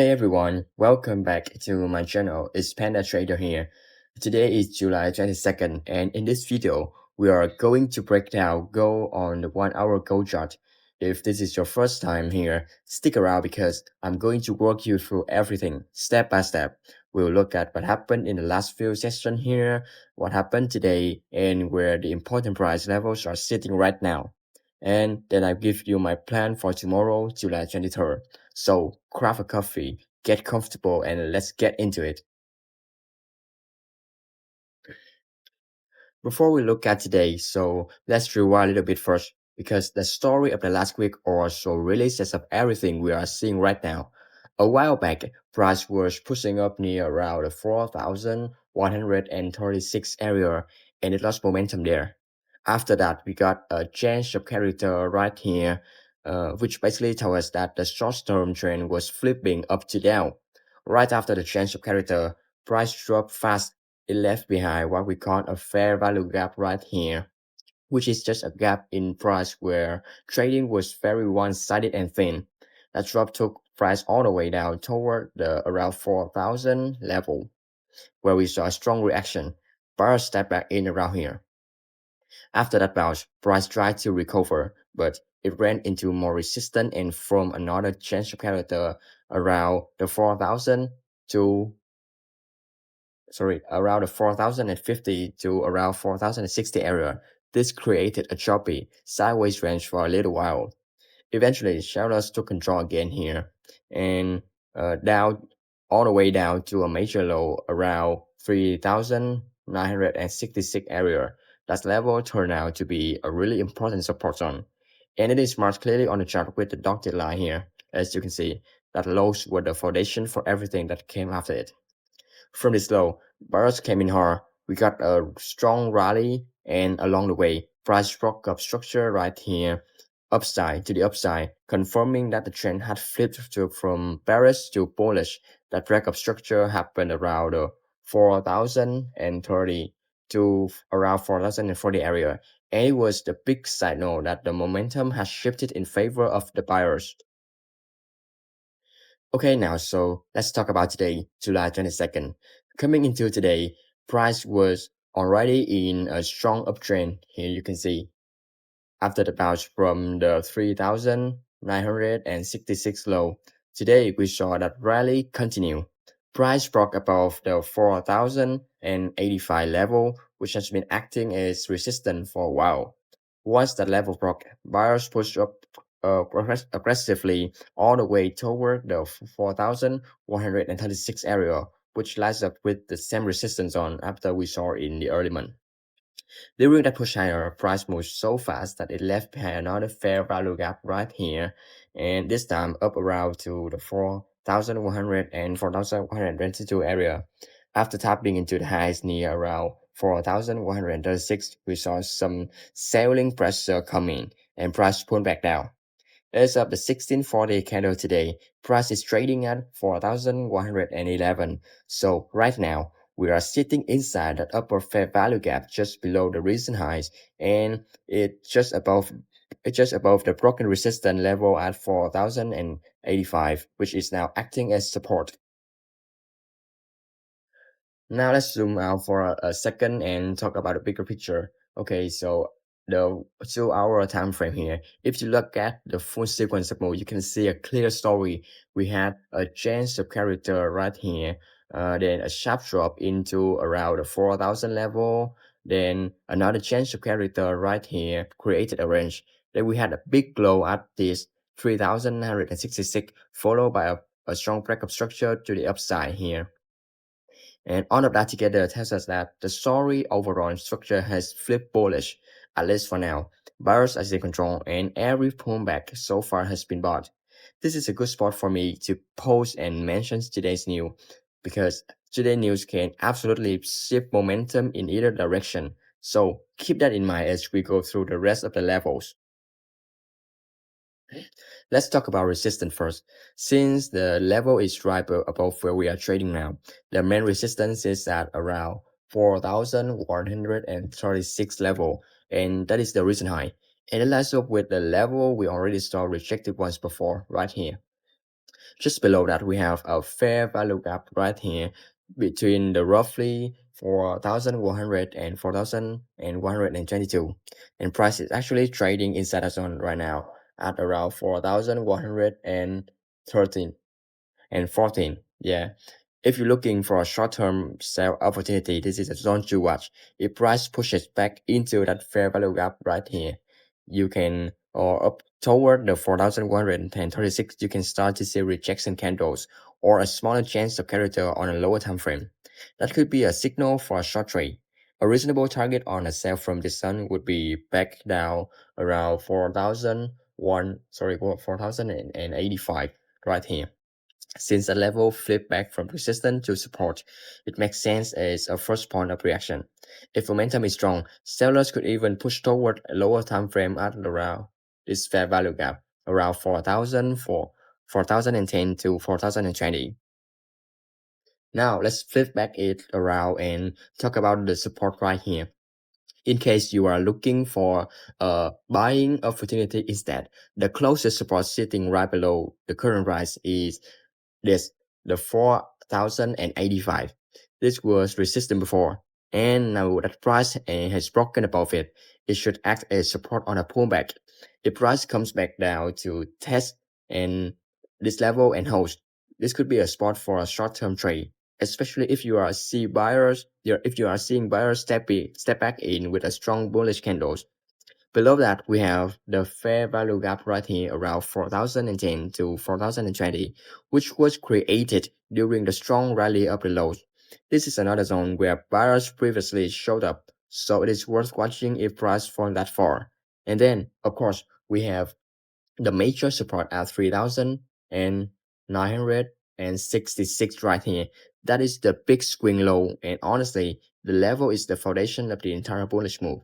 Hey everyone, welcome back to my channel. It's Panda Trader here. Today is July 22nd, and in this video, we are going to break down gold on the 1 hour gold chart. If this is your first time here, stick around because I'm going to walk you through everything step by step. We'll look at what happened in the last few sessions here, what happened today, and where the important price levels are sitting right now. And then I'll give you my plan for tomorrow, July 23rd. So grab a coffee, get comfortable, and let's get into it. Before we look at today, so let's rewind a little bit first, because the story of the last week or so really sets up everything we are seeing right now. A while back, price was pushing up near around the 4,136 area, and it lost momentum there. After that, we got a change of character right here, which basically tells us that the short-term trend was flipping up to down. Right after the change of character, price dropped fast. It left behind what we call a fair value gap right here, which is just a gap in price where trading was very one-sided and thin. That drop took price all the way down toward the around 4,000 level, where we saw a strong reaction. Buyers stepped back in around here. After that bounce, price tried to recover, but it ran into more resistance and from another change of character around the 4,000 to around the 4,050 to around 4,060 area. This created a choppy, sideways range for a little while. Eventually, sellers took control again here, and down all the way down to a major low around 3,966 area. That level turned out to be a really important support zone, and it is marked clearly on the chart with the dotted line here. As you can see, that lows were the foundation for everything that came after it. From this low, buyers came in hard. We got a strong rally, and along the way, price broke up structure right here, upside to the upside, confirming that the trend had flipped from bearish to bullish. That breakup structure happened around 4,030 to around 4,040 area, and it was the big signal that the momentum has shifted in favor of the buyers. Okay, now so let's talk about today, July 22nd. Coming into today, price was already in a strong uptrend. Here you can see after the bounce from the 3,966 low. Today we saw that rally continue. Price broke above the 4,085 level, which has been acting as resistance for a while. Once that level broke, buyers pushed up aggressively all the way toward the 4,136 area, which lines up with the same resistance zone after we saw in the early month. During that push higher, price moved so fast that it left behind another fair value gap right here, and this time up around to the 4,100 and 4,122 area. After tapping into the highs near around 4,136, we saw some selling pressure coming, and price pulled back down. As of the 1640 candle today, price is trading at 4,111. So right now, we are sitting inside that upper fair value gap just below the recent highs, and it's just above the broken resistance level at 4,085, which is now acting as support. Now let's zoom out for a second and talk about the bigger picture. Okay, so the 2 hour time frame here. If you look at the full sequence of move, you can see a clear story. We had a change of character right here, then a sharp drop into around the 4,000 level, then another change of character right here created a range. Then we had a big glow at this 3,966, followed by a strong breakup structure to the upside here. And all of that together tells us that the story overall structure has flipped bullish, at least for now. Buyers are in control, and every pullback so far has been bought. This is a good spot for me to post and mention today's news, because today's news can absolutely shift momentum in either direction. So keep that in mind as we go through the rest of the levels. Let's talk about resistance first. Since the level is right above where we are trading now, the main resistance is at around 4,136 level, and that is the recent high. And it lines up with the level we already saw rejected once before, right here. Just below that, we have a fair value gap right here between the roughly 4,100 and 4,122. And price is actually trading inside a zone right now at around 4,113 and 14. Yeah. If you're looking for a short-term sell opportunity, this is a zone to watch. If price pushes back into that fair value gap right here, you can, or up toward the 4,136, you can start to see rejection candles or a smaller chance of character on a lower time frame. That could be a signal for a short trade. A reasonable target on a sell from this zone would be back down around 4,085 right here. Since the level flipped back from resistance to support, it makes sense as a first point of reaction. If momentum is strong, sellers could even push toward a lower time frame at around this fair value gap, around 4,010 to 4,020. Now let's flip back it around and talk about the support right here. In case you are looking for a buying opportunity instead, the closest support sitting right below the current price is this, the 4,085. This was resistant before, and now that price has broken above it, it should act as support on a pullback. If price comes back down to test and this level and holds, this could be a spot for a short-term trade, especially if you are seeing buyers step back in with a strong bullish candles. Below that, we have the fair value gap right here around 4,010 to 4,020, which was created during the strong rally of the lows. This is another zone where buyers previously showed up, so it is worth watching if price falls that far. And then, of course, we have the major support at 3,966 right here. That is the big swing low, and honestly, the level is the foundation of the entire bullish move.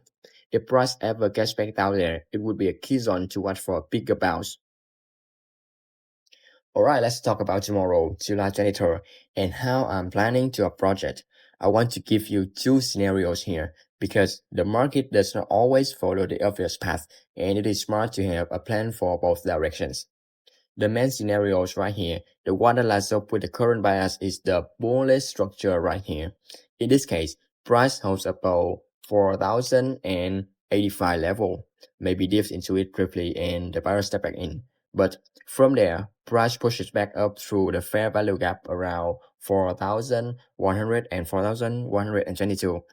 If price ever gets back down there, it would be a key zone to watch for a bigger bounce. Alright, let's talk about tomorrow, July 23rd, and how I'm planning to approach it. I want to give you two scenarios here because the market does not always follow the obvious path, and it is smart to have a plan for both directions. The main scenarios right here, the one that lines up with the current bias is the bullish structure right here. In this case, price holds above 4,085 level, maybe dips into it briefly and the buyer step back in. But from there, price pushes back up through the fair value gap around 4,100 and 4,122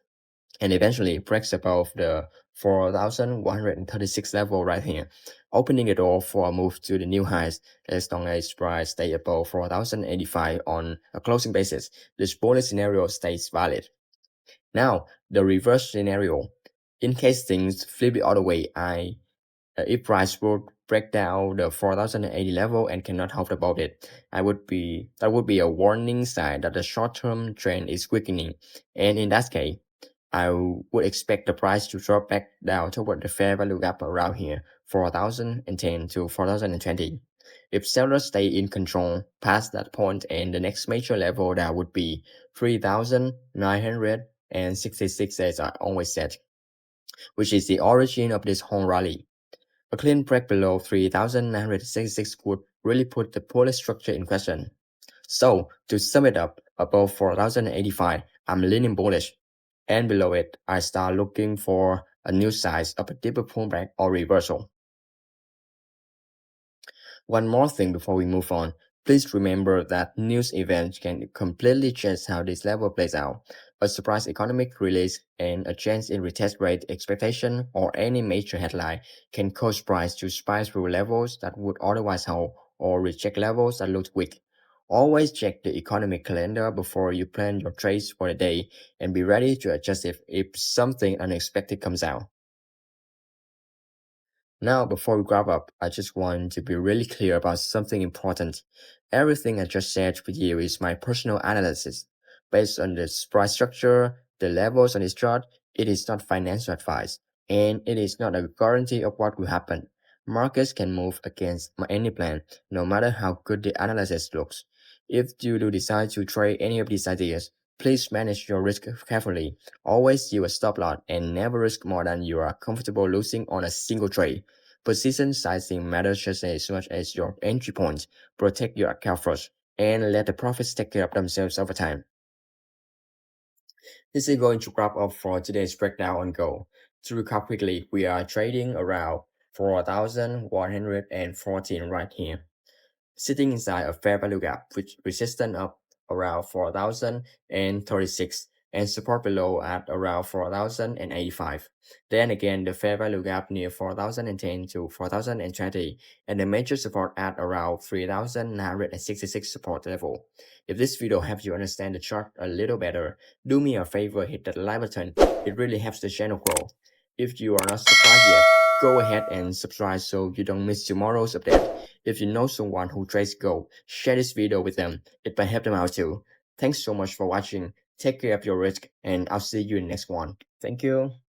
and eventually breaks above the 4,136 level right here, opening the door for a move to the new highs as long as price stay above 4,085 on a closing basis. This bullish scenario stays valid. Now, the reverse scenario. In case things flip the other way, if price would break down the 4,080 level and cannot hold above it, that would be a warning sign that the short-term trend is weakening. And in that case, I would expect the price to drop back down toward the fair value gap around here, 4,010 to 4,020. If sellers stay in control past that point and the next major level that would be 3,966 as I always said, which is the origin of this whole rally. A clean break below 3,966 would really put the bullish structure in question. So, to sum it up, above 4,085, I'm leaning bullish, and below it, I start looking for a new size of a deeper pullback or reversal. One more thing before we move on, please remember that news events can completely change how this level plays out. A surprise economic release and a change in retest rate expectation or any major headline can cause price to spike through levels that would otherwise hold or reject levels that look weak. Always check the economic calendar before you plan your trades for the day and be ready to adjust if something unexpected comes out. Now, before we wrap up, I just want to be really clear about something important. Everything I just shared with you is my personal analysis. Based on the price structure, the levels on this chart, it is not financial advice, and it is not a guarantee of what will happen. Markets can move against any plan, no matter how good the analysis looks. If you do decide to trade any of these ideas, please manage your risk carefully. Always use a stop loss and never risk more than you are comfortable losing on a single trade. Position sizing matters just as much as your entry point. Protect your account first and let the profits take care of themselves over time. This is going to wrap up for today's breakdown on gold. To recap quickly, we are trading around 4,114 right here, sitting inside a fair value gap with resistance up around 4,036 and support below at around 4,085. Then again, the fair value gap near 4,010 to 4,020 and the major support at around 3,966 support level. If this video helps you understand the chart a little better, do me a favor, hit that like button. It really helps the channel grow. If you are not subscribed yet, go ahead and subscribe so you don't miss tomorrow's update. If you know someone who trades gold, share this video with them. It might help them out too. Thanks so much for watching. Take care of your risk and I'll see you in the next one. Thank you.